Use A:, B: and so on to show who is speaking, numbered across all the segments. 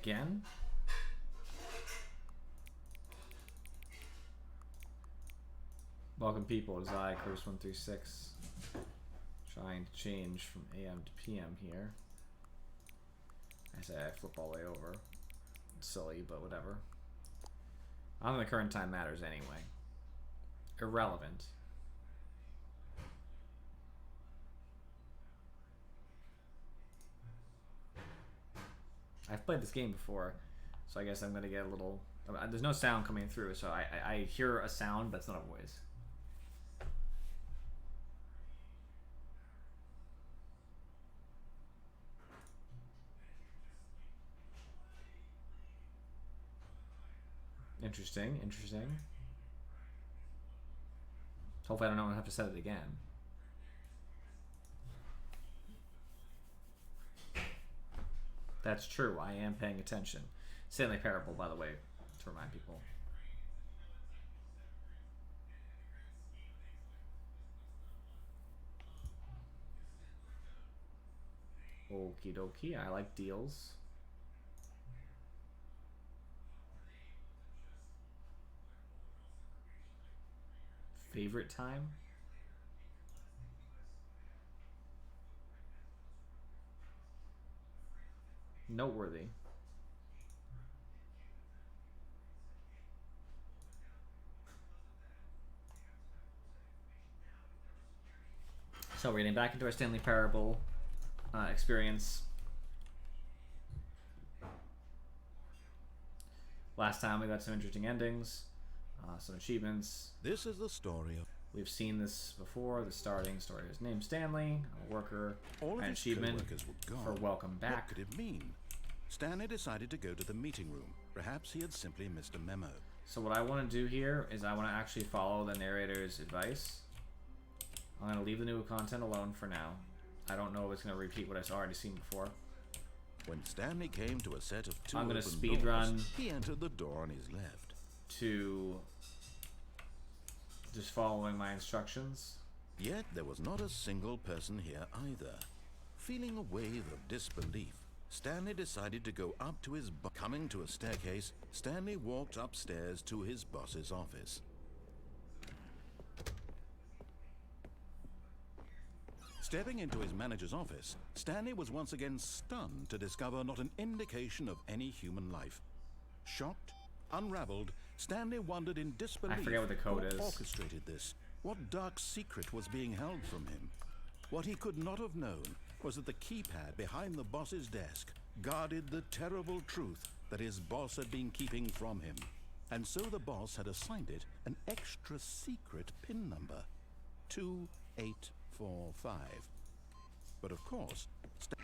A: again? Welcome people, it's I, Curse136. Trying to change from AM to PM here. I say I flip all the way over. It's silly, but whatever. I don't think the current time matters anyway. Irrelevant. I've played this game before, so I guess I'm gonna get a little... There's no sound coming through, so I hear a sound, but it's not a voice. Interesting, interesting. Hopefully I don't have to set it again. That's true, I am paying attention. Stanley Parable, by the way, to remind people. Okie dokie, I like deals. Favorite time? Noteworthy. So we're getting back into our Stanley Parable experience. Last time we got some interesting endings, some achievements.
B: This is the story of...
A: We've seen this before. The starting story is named Stanley, a worker,
B: All of
A: an
B: his
A: achievement
B: co-workers were gone.
A: for welcome back.
B: What could it mean? Stanley decided to go to the meeting room. Perhaps he had simply missed a memo.
A: So what I want to do here is I want to actually follow the narrator's advice. I'm going to leave the new content alone for now. I don't know if it's going to repeat what I've already seen before.
B: When Stanley came to a set of two
A: I'm gonna
B: open
A: speed
B: doors,
A: run.
B: He entered the door on his left.
A: To just following my instructions.
B: Yet there was not a single person here either. Feeling a wave of disbelief, Stanley decided to go up to his boss. Coming to a staircase, Stanley walked upstairs to his boss's office. Stepping into his manager's office, Stanley was once again stunned to discover not an indication of any human life. Shocked, unraveled, Stanley wondered in disbelief
A: I forget what the code
B: who
A: is.
B: orchestrated this. What dark secret was being held from him? What he could not have known was that the keypad behind the boss's desk guarded the terrible truth that his boss had been keeping from him. And so the boss had assigned it an extra secret PIN number, 2845. But of course,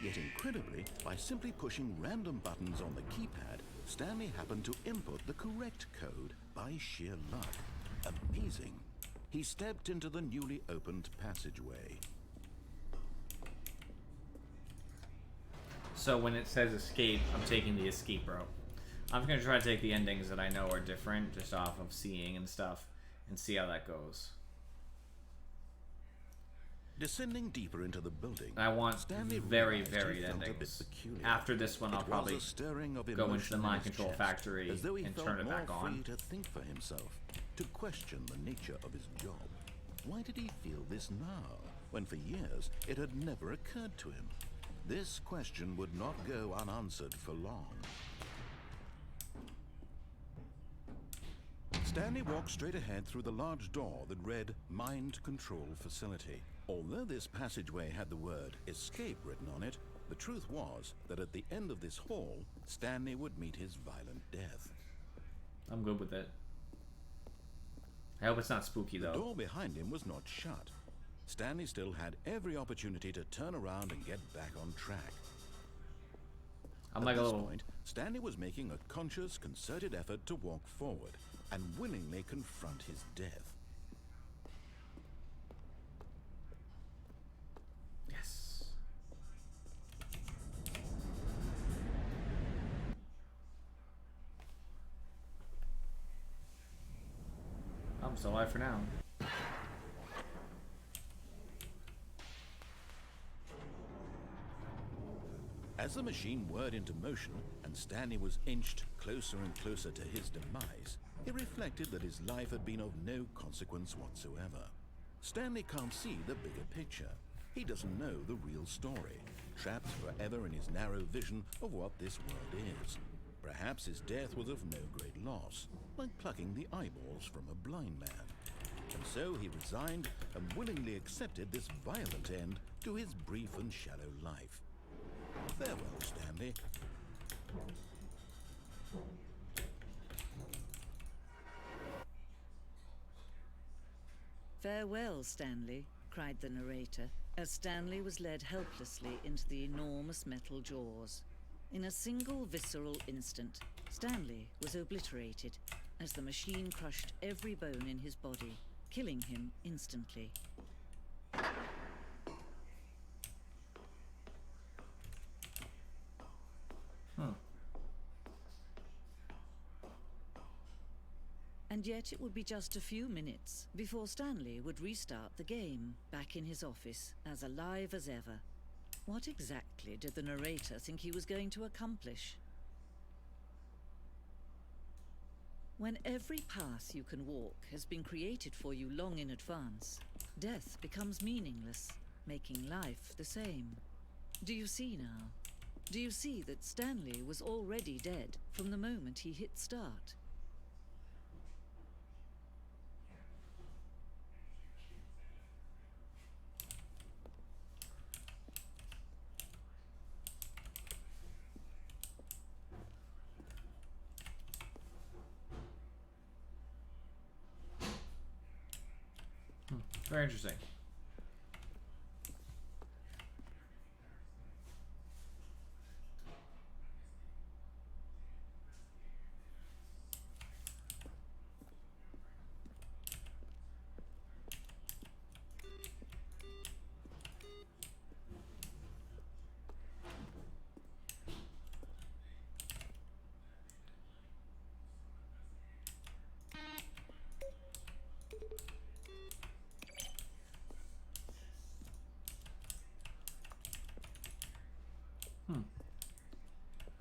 B: yet incredibly, by simply pushing random buttons on the keypad, Stanley happened to input the correct code by sheer luck. Amazing. He stepped into the newly opened passageway.
A: So when it says escape, I'm taking the escape route. I'm going to try to take the endings that I know are different, just off of seeing and stuff, and see how that goes.
B: Descending deeper into the building,
A: I want
B: Stanley
A: very
B: realized
A: varied
B: he felt a bit
A: endings.
B: peculiar.
A: After this one, I'll
B: It was
A: probably
B: a stirring of
A: go into
B: emotion
A: the
B: in
A: mind
B: his
A: control
B: chest,
A: factory
B: as though he
A: and
B: felt
A: turn it
B: more
A: back on.
B: free to think for himself, to question the nature of his job. Why did he feel this now, when for years it had never occurred to him? This question would not go unanswered for long. Stanley walked straight ahead through the large door that read Mind Control Facility. Although this passageway had the word escape written on it, the truth was that at the end of this hall, Stanley would meet his violent death.
A: I'm good with it. I hope it's not spooky,
B: The
A: though.
B: door behind him was not shut. Stanley still had every opportunity to turn around and get back on track.
A: I'm
B: At
A: like a
B: this
A: little...
B: point, Stanley was making a conscious, concerted effort to walk forward and willingly confront his death.
A: Yes. I'm still alive for now.
B: As the machine whirred into motion and Stanley was inched closer and closer to his demise, he reflected that his life had been of no consequence whatsoever. Stanley can't see the bigger picture. He doesn't know the real story, trapped forever in his narrow vision of what this world is. Perhaps his death was of no great loss, like plucking the eyeballs from a blind man. And so he resigned and willingly accepted this violent end to his brief and shallow life. Farewell, Stanley.
C: "Farewell, Stanley," cried the narrator, as Stanley was led helplessly into the enormous metal jaws. In a single visceral instant, Stanley was obliterated as the machine crushed every bone in his body, killing him instantly. And yet it would be just a few minutes before Stanley would restart the game, back in his office, as alive as ever. What exactly did the narrator think he was going to accomplish? When every path you can walk has been created for you long in advance, death becomes meaningless, making life the same. Do you see now? Do you see that Stanley was already dead from the moment he hit start?
A: Very interesting.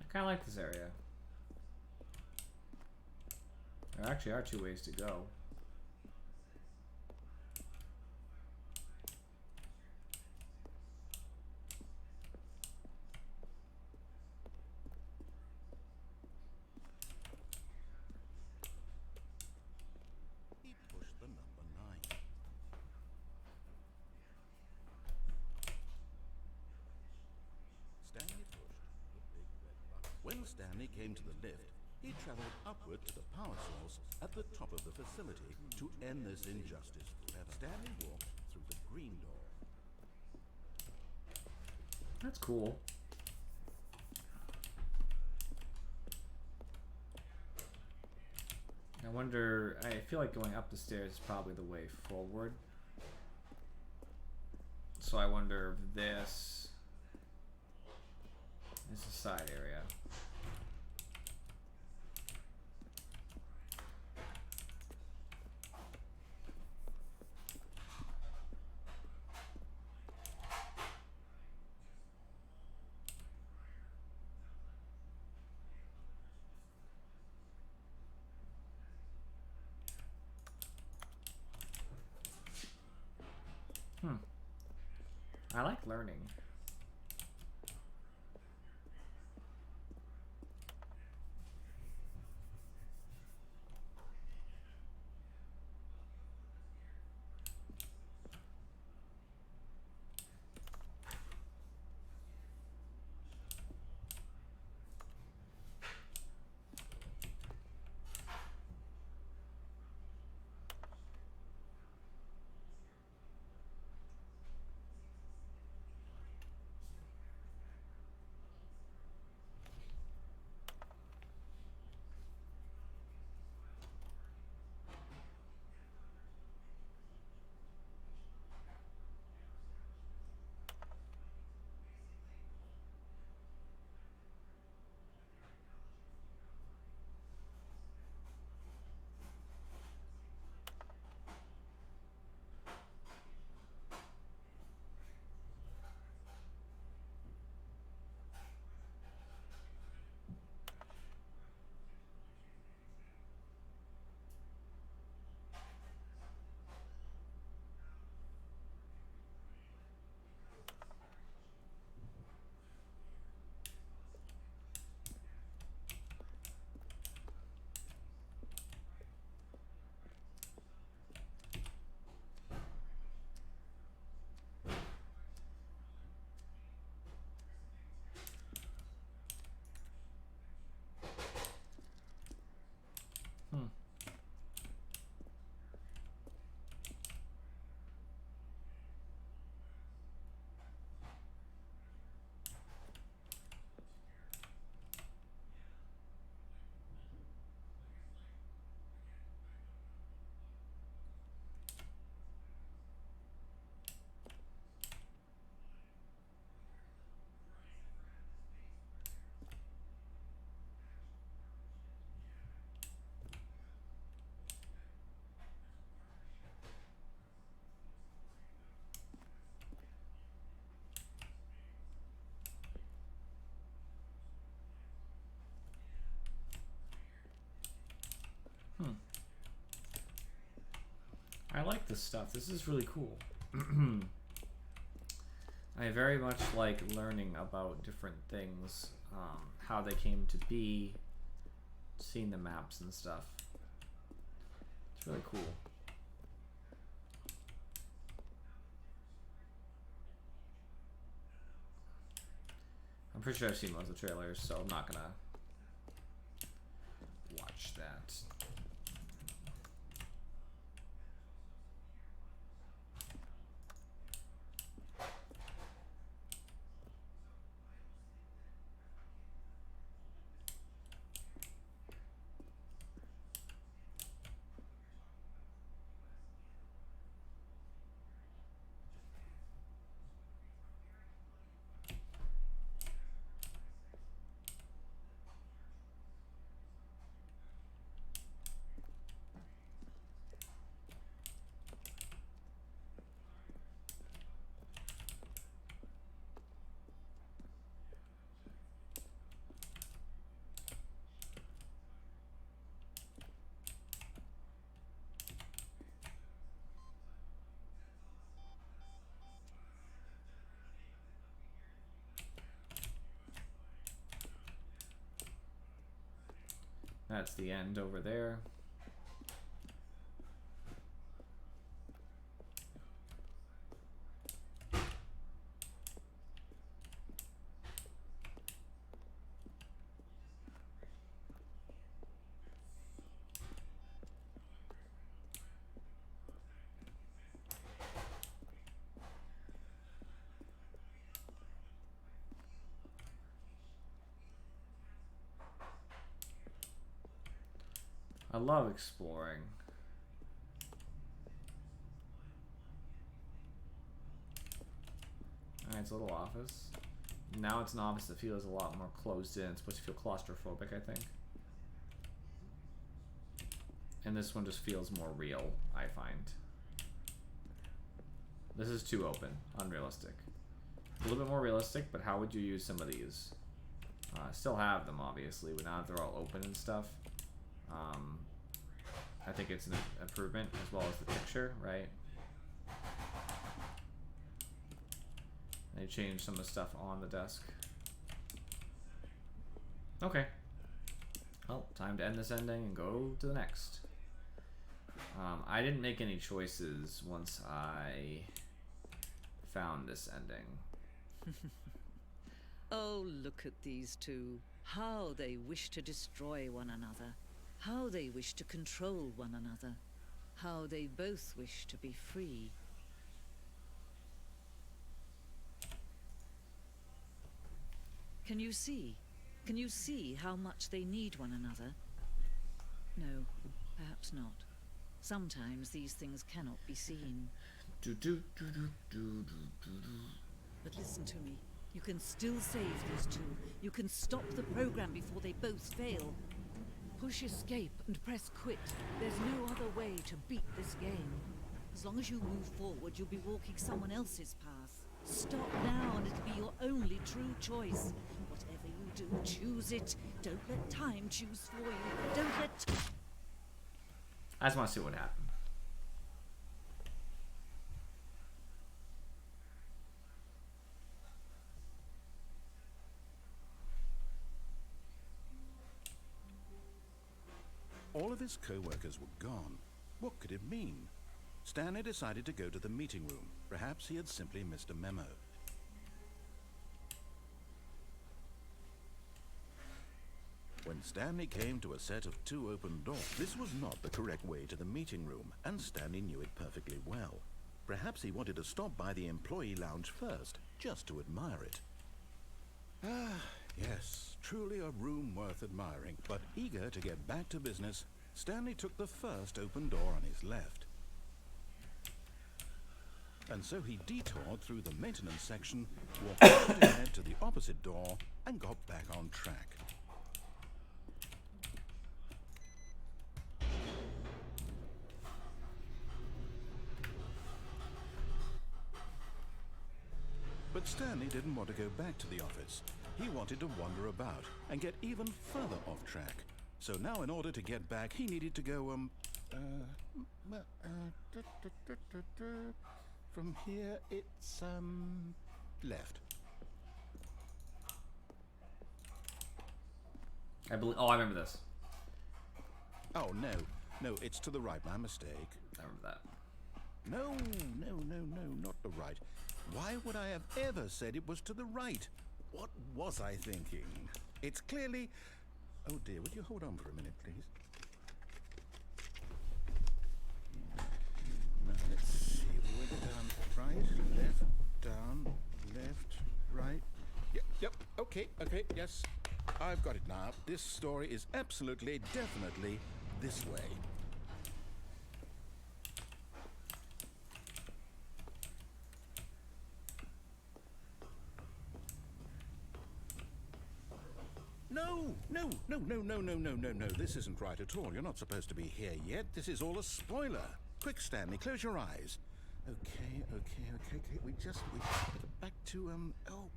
A: I kind of like this area. There actually are 2 ways to go.
B: He pushed the number 9. Stanley pushed the big red button. When Stanley came to the lift, he traveled upward to the power source at the top of the facility to end this injustice forever. Stanley walked through the green door.
A: That's cool. I wonder, I feel like going up the stairs is probably the way forward. So I wonder if this is the side area. I like learning. I like this stuff. This is really cool. I very much like learning about different things, how they came to be, seeing the maps and stuff. It's really cool. I'm pretty sure I've seen most of the trailers, so I'm not gonna watch that. That's the end over there. I love exploring. Alright, it's a little office. Now it's an office that feels a lot more closed in. It's supposed to feel claustrophobic, I think. And this one just feels more real, I find. This is too open, unrealistic. A little bit more realistic, but how would you use some of these? Still have them, obviously, but now that they're all open and stuff. I think it's an improvement as well as the picture, right? They changed some of the stuff on the desk. Okay. Well, time to end this ending and go to the next. I didn't make any choices once I found this ending.
C: Oh, look at these two. How they wish to destroy one another. How they wish to control one another. How they both wish to be free. Can you see? Can you see how much they need one another? No, perhaps not. Sometimes these things cannot be seen. But listen to me. You can still save these two. You can stop the program before they both fail. Push escape and press quit. There's no other way to beat this game. As long as you move forward, you'll be walking someone else's path. Stop now and it'll be your only true choice. Whatever you do, choose it. Don't let time choose for you. Don't let...
A: I just want to see what happened.
B: All of his co-workers were gone. What could it mean? Stanley decided to go to the meeting room. Perhaps he had simply missed a memo. When Stanley came to a set of 2 open doors, this was not the correct way to the meeting room, and Stanley knew it perfectly well. Perhaps he wanted to stop by the employee lounge first, just to admire it. Ah, yes, truly a room worth admiring. But eager to get back to business, Stanley took the first open door on his left. And so he detoured through the maintenance section, walked straight ahead to the opposite door, and got back on track. But Stanley didn't want to go back to the office. He wanted to wander about and get even further off track. So now in order to get back, he needed to go, From here, it's, left.
A: I believe. Oh, I remember this.
B: Oh, no. No, it's to the right. My mistake.
A: I remember that.
B: No, not the right. Why would I have ever said it was to the right? What was I thinking? It's clearly... Oh dear, would you hold on for a minute, please? Now, let's see. We went down right, left, down, left, right. Yep, okay, yes. I've got it now. This story is absolutely, definitely this way. No. This isn't right at all. You're not supposed to be here yet. This is all a spoiler. Quick, Stanley, close your eyes. Okay. We just get back to, oh,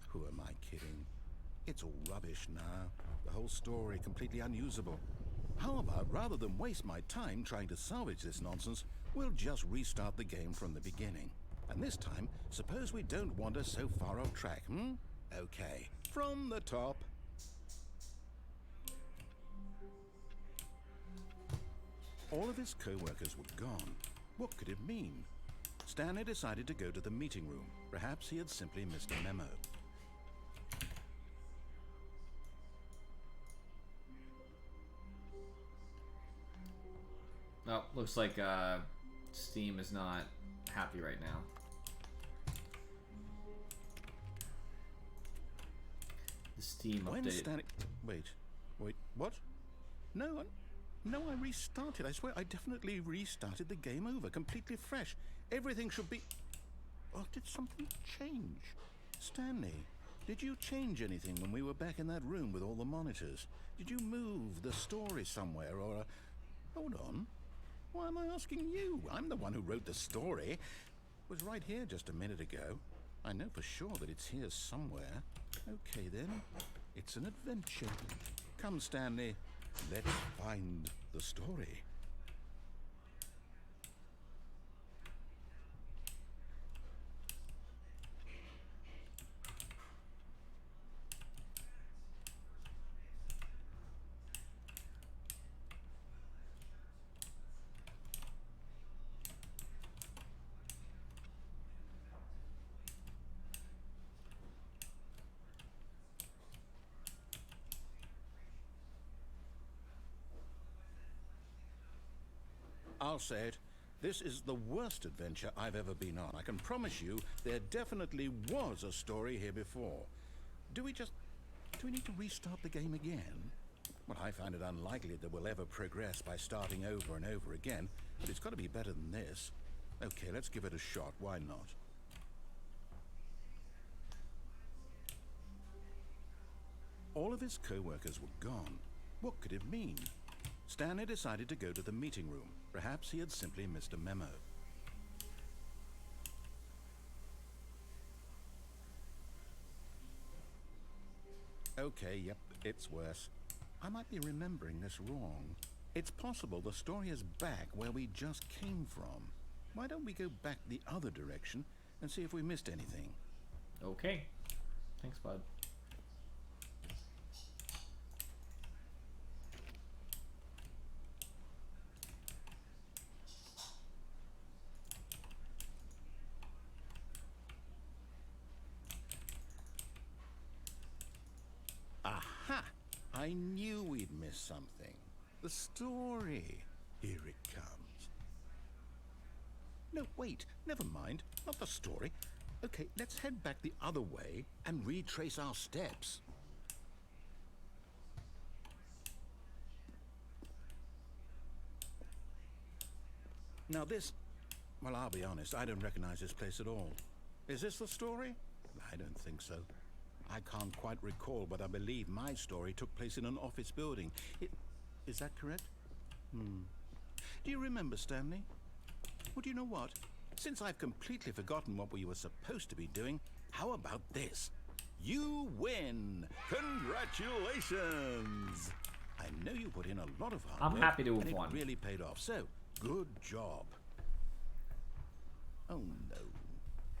B: who am I kidding? It's all rubbish now. The whole story completely unusable. How about, rather than waste my time trying to salvage this nonsense, we'll just restart the game from the beginning. And this time, suppose we don't wander so far off track, Okay, from the top. All of his co-workers were gone. What could it mean? Stanley decided to go to the meeting room. Perhaps he had simply missed a memo.
A: Oh, looks like Steam is not happy right now. The Steam
B: When
A: update.
B: Stanley... Wait, what? No, I restarted. I swear, I definitely restarted the game over, completely fresh. Everything should be... Oh, did something change? Stanley, did you change anything when we were back in that room with all the monitors? Did you move the story somewhere, or... Hold on. Why am I asking you? I'm the one who wrote the story. It was right here just a minute ago. I know for sure that it's here somewhere. Okay, then. It's an adventure. Come, Stanley. Let's find the story. I'll say it. This is the worst adventure I've ever been on. I can promise you there definitely was a story here before. Do we need to restart the game again? Well, I find it unlikely that we'll ever progress by starting over and over again, but it's got to be better than this. Okay, let's give it a shot. Why not? All of his co-workers were gone. What could it mean? Stanley decided to go to the meeting room. Perhaps he had simply missed a memo. Okay, yep, it's worse. I might be remembering this wrong. It's possible the story is back where we just came from. Why don't we go back the other direction and see if we missed anything?
A: Okay. Thanks, bud.
B: Aha! I knew we'd missed something. The story. Here it comes. No, wait. Never mind. Not the story. Okay, let's head back the other way and retrace our steps. Now this... Well, I'll be honest. I don't recognize this place at all. Is this the story? I don't think so. I can't quite recall, but I believe my story took place in an office building. Is that correct? Do you remember, Stanley? Well, do you know what? Since I've completely forgotten what we were supposed to be doing, how about this? You win! Congratulations! I I know you put in a lot of hard
A: I'm
B: work,
A: happy to have
B: and it
A: won.
B: really paid off. So, good job. Oh, no.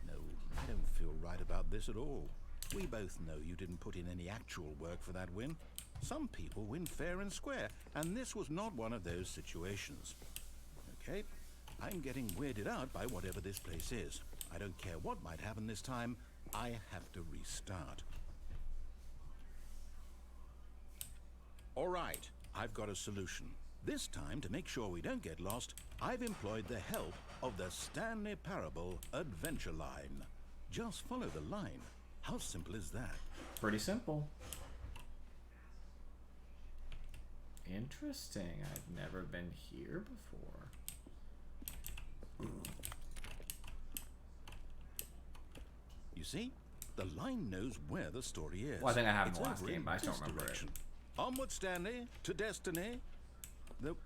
B: No, I don't feel right about this at all. We both know you didn't put in any actual work for that win. Some people win fair and square, and this was not one of those situations. Okay, I'm getting weirded out by whatever this place is. I don't care what might happen this time. I have to restart. All right, I've got a solution. This time, to make sure we don't get lost, I've employed the help of the Stanley Parable Adventure Line. Just follow the line. How simple is that?
A: Pretty simple. Interesting. I've never been here before.
B: You see? The line knows where the story is.
A: Well, I think I have in
B: It's
A: the last
B: over
A: game,
B: in
A: but I don't
B: this
A: remember it.
B: direction. Onward, Stanley, to destiny. Though,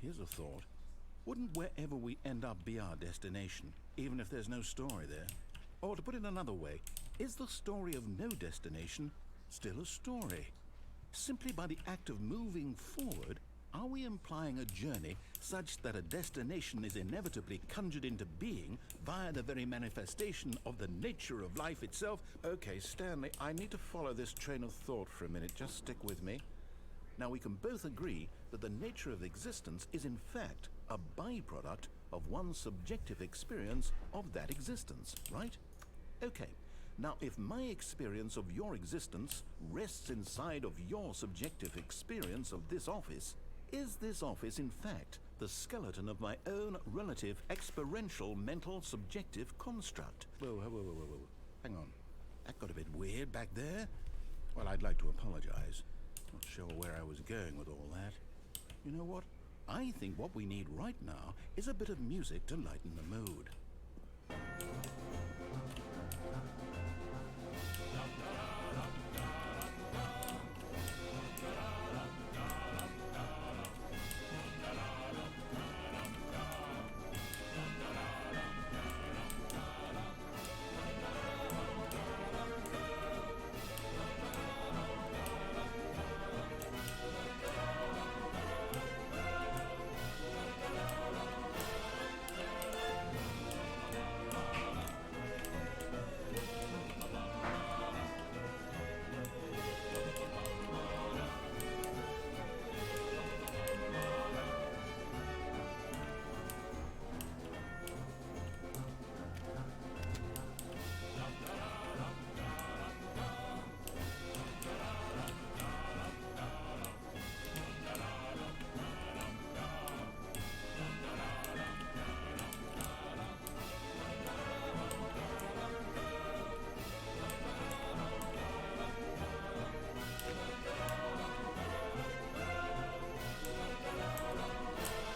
B: here's a thought. Wouldn't wherever we end up be our destination, even if there's no story there? Or to put it another way, is the story of no destination still a story? Simply by the act of moving forward, are we implying a journey such that a destination is inevitably conjured into being via the very manifestation of the nature of life itself? Okay, Stanley, I need to follow this train of thought for a minute. Just stick with me. Now, we can both agree that the nature of existence is in fact a byproduct of one's subjective experience of that existence, right? Okay. Now, if my experience of your existence rests inside of your subjective experience of this office, is this office in fact the skeleton of my own relative experiential mental subjective construct? Whoa. Hang on. That got a bit weird back there. Well, I'd like to apologize. Not sure where I was going with all that. You know what? I think what we need right now is a bit of music to lighten the mood.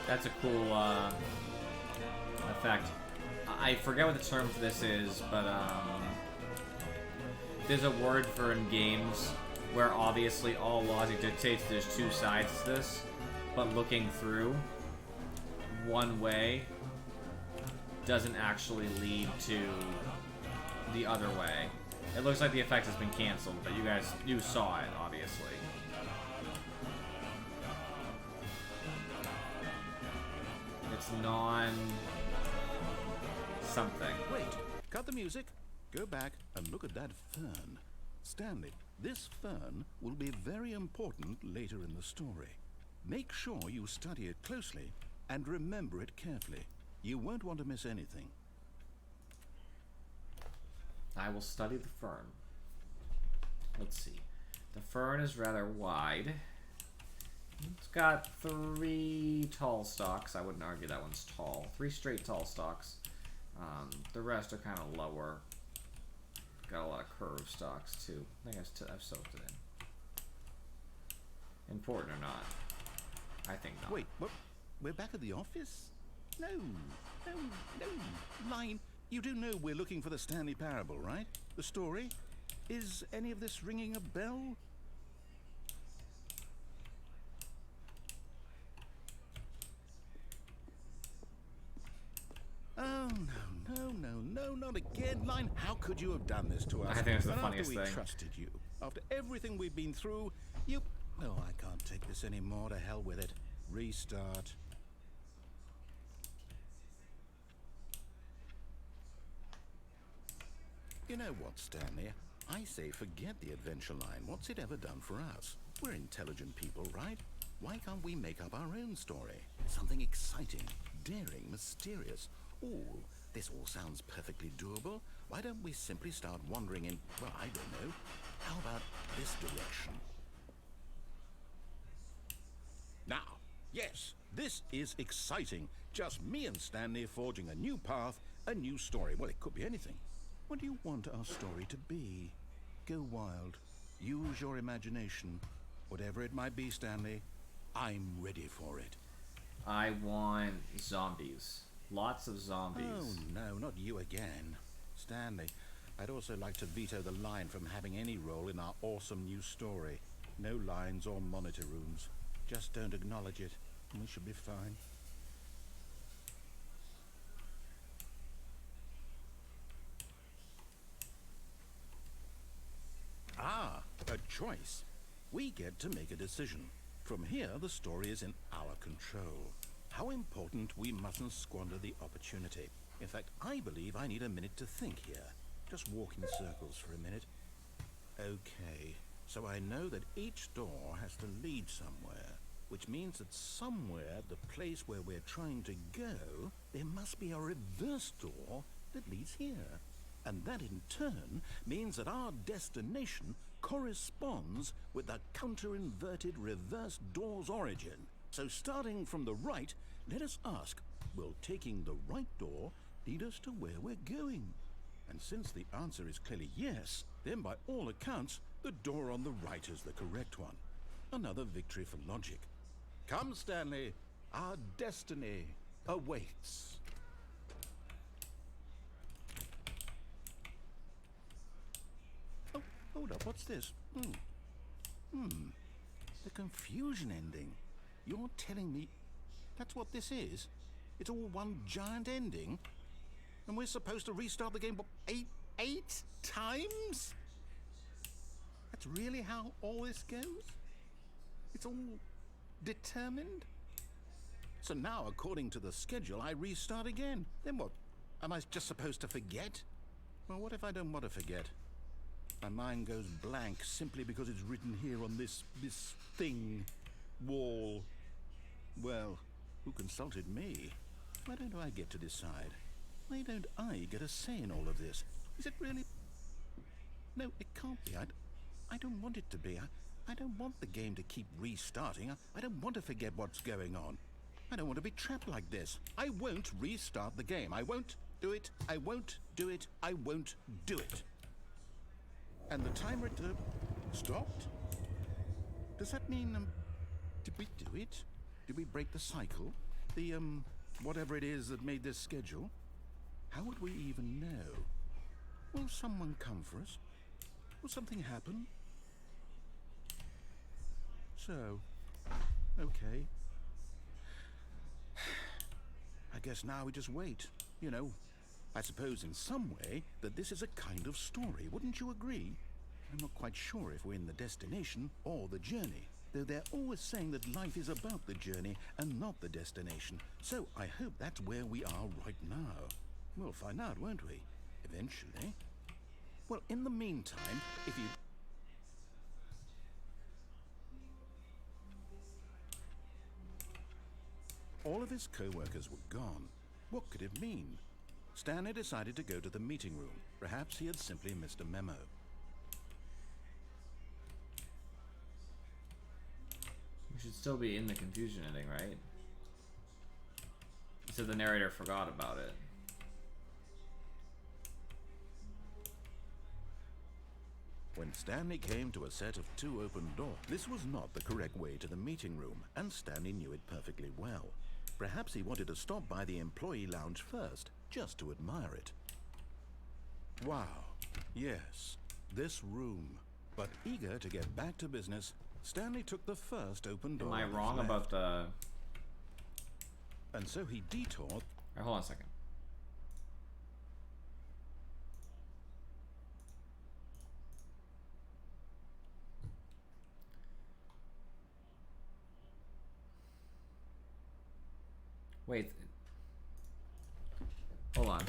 A: That's a cool effect. I forget what the term for this is, but there's a word for in games where obviously all logic dictates there's two sides to this, but looking through one way doesn't actually lead to the other way. It looks like the effect has been canceled, but you saw it, obviously. It's non-something.
B: Wait, cut the music, go back and look at that fern. Stanley, this fern will be very important later in the story. Make sure you study it closely and remember it carefully. You won't want to miss anything.
A: I will study the fern. Let's see. The fern is rather wide. It's got 3 tall stalks. I wouldn't argue that one's tall. 3 straight tall stalks. The rest are kind of lower. Got a lot of curved stalks too. I think I've soaked it in. Important or not? I think not.
B: Wait, what? We're back at the office? No. Line, you do know we're looking for the Stanley Parable, right? The story? Is any of this ringing a bell? Oh, no, not again. Line, how could you have done this to us?
A: I think it's the
B: And
A: funniest
B: after we
A: thing.
B: trusted you, after everything we've been through, you... No, I can't Can't take this anymore. To hell with it. Restart. You know what, Stanley? I say forget the adventure line. What's it ever done for us? We're intelligent people, right? Why can't we make up our own story? Something exciting, daring, mysterious. Ooh, this all sounds perfectly doable. Why don't we simply start wandering in, well, I don't know. How about this direction? Now, yes, this is exciting. Just me and Stanley forging a new path, a new story. Well, it could be anything. What do you want our story to be? Go wild. Use your imagination. Whatever it might be, Stanley, I'm ready for it.
A: I want zombies. Lots of zombies.
B: Oh, no, not you again. Stanley, I'd also like to veto the line from having any role in our awesome new story. No lines or monitor rooms. Just don't acknowledge it, and we should be fine. Ah, a choice. We get to make a decision. From here, the story is in our control. How important we mustn't squander the opportunity. In fact, I believe I need a minute to think here. Just walk in circles for a minute. Okay, so I know that each door has to lead somewhere, which means that somewhere, the place where we're trying to go, there must be a reverse door that leads here. And that in turn means that our destination corresponds with the counter-inverted reverse door's origin. So starting from the right, let us ask, will taking the right door lead us to where we're going? And since the answer is clearly yes, then by all accounts, the door on the right is the correct one. Another victory for logic. Come, Stanley, our destiny awaits. Oh, hold up, what's this? The confusion ending. You're telling me that's what this is? It's all one giant ending? And we're supposed to restart the game, what, eight times? That's really how all this goes? It's all determined? So now, according to the schedule, I restart again. Then what? Am I just supposed to forget? Well, what if I don't want to forget? My mind goes blank simply because it's written here on this thing, wall. Well, who consulted me? Why don't I get to decide? Why don't I get a say in all of this? Is it really? No, it can't be. I don't want it to be. I don't want the game to keep restarting. I don't want to forget what's going on. I don't want to be trapped like this. I won't restart the game. I won't do it. I won't do it. I won't do it. And the timer stopped? Does that mean, did we do it? Did we break the cycle? The, whatever it is that made this schedule? How would we even know? Will someone come for us? Will something happen? So, okay. I guess now we just wait. You know, I suppose in some way that this is a kind of story, wouldn't you agree? I'm not quite sure if we're in the destination or the journey, though they're always saying that life is about the journey and not the destination. So I hope that's where we are right now. We'll find out, won't we? Eventually. Well, in the meantime, if you... All of his co-workers were gone. What could it mean? Stanley decided to go to the meeting room. Perhaps he had simply missed a memo.
A: We should still be in the confusion ending, right? So the narrator forgot about it.
B: When Stanley came to a set of 2 open doors, this was not the correct way to the meeting room, and Stanley knew it perfectly well. Perhaps he wanted to stop by the employee lounge first, just to admire it. Wow, yes, this room. But eager to get back to business, Stanley took the first open door.
A: Am I wrong about the...
B: And so he detoured...
A: Alright, hold on a second. Wait. Hold on.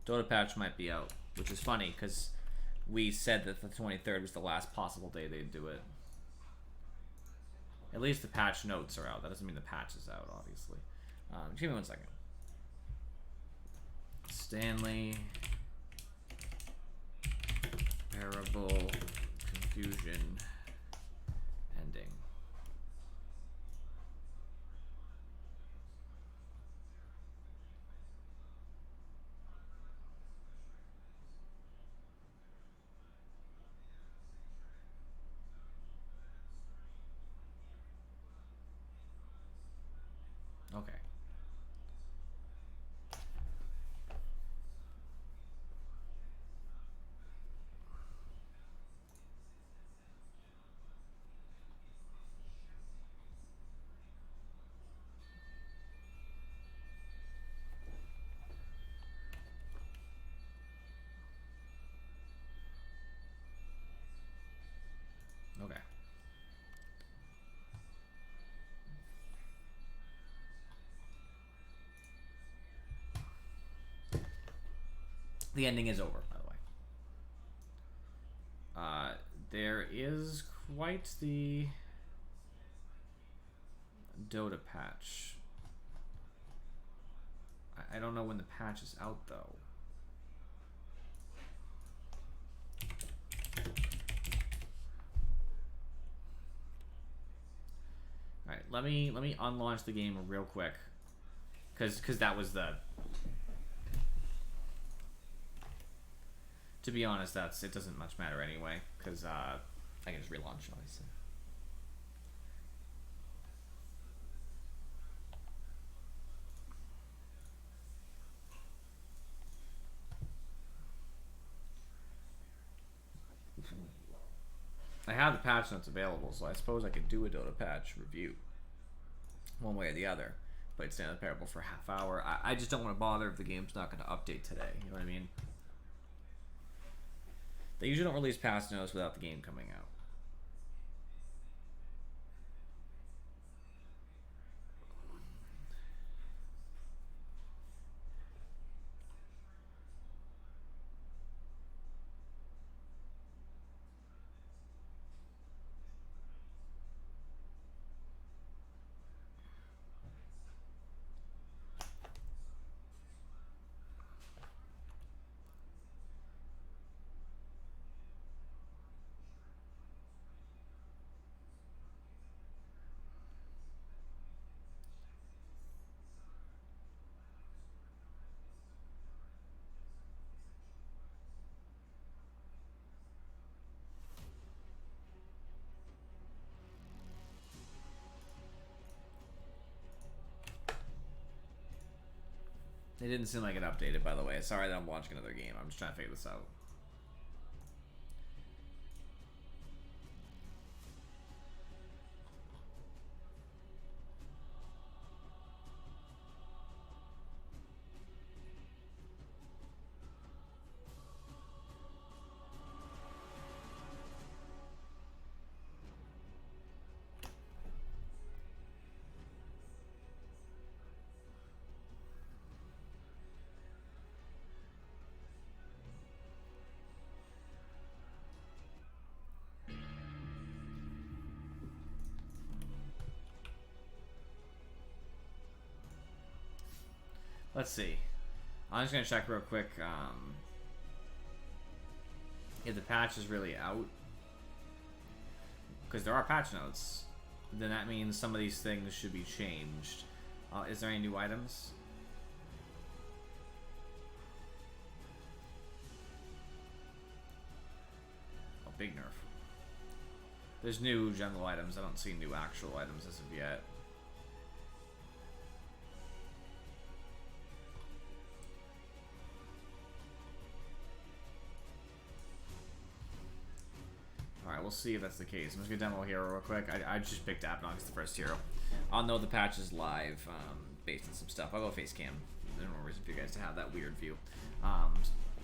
A: Dota patch might be out, which is funny because we said that the 23rd was the last possible day they'd do it. At least the patch notes are out. That doesn't mean the patch is out, obviously. Give me 1 second. Stanley. Parable. Confusion. Ending. Okay. Okay. The ending is over, by the way. There is quite the Dota patch. I don't know when the patch is out, though. Alright, let me unlaunch the game real quick. Cause that was the... To be honest, it doesn't much matter anyway, because I can just relaunch, obviously. I have the patch notes available, so I suppose I could do a Dota patch review, one way or the other. Played Stanley Parable for a half hour. I just don't want to bother if the game's not going to update today. You know what I mean? They usually don't release patch notes without the game coming out. It didn't seem like it updated, by the way. Sorry that I'm launching another game. I'm just trying to figure this out. Let's see. I'm just going to check real quick if the patch is really out. Because there are patch notes. Then that means some of these things should be changed. Is there any new items? Oh, big nerf. There's new general items. I don't see new actual items as of yet. Alright, we'll see if that's the case. I'm just gonna demo a hero real quick. I just picked Abnog as the first hero. I'll know the patch is live based on some stuff. I'll go face cam. There's no reason for you guys to have that weird view.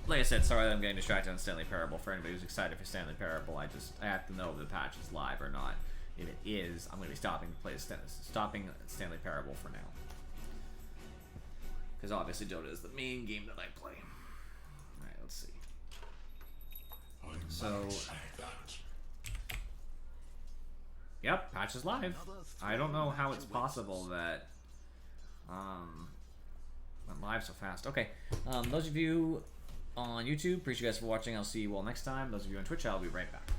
A: Like I said, sorry that I'm getting distracted on Stanley Parable. For anybody who's excited for Stanley Parable, I have to know if the patch is live or not. If it is, I'm going to be stopping Stanley Parable for now. Because obviously Dota is the main game that I play. Alright, let's see. So, yep, patch is live. I don't know how it's possible that went live so fast. Okay, those of you on YouTube, appreciate you guys for watching. I'll see you all next time. Those of you on Twitch, I'll be right back.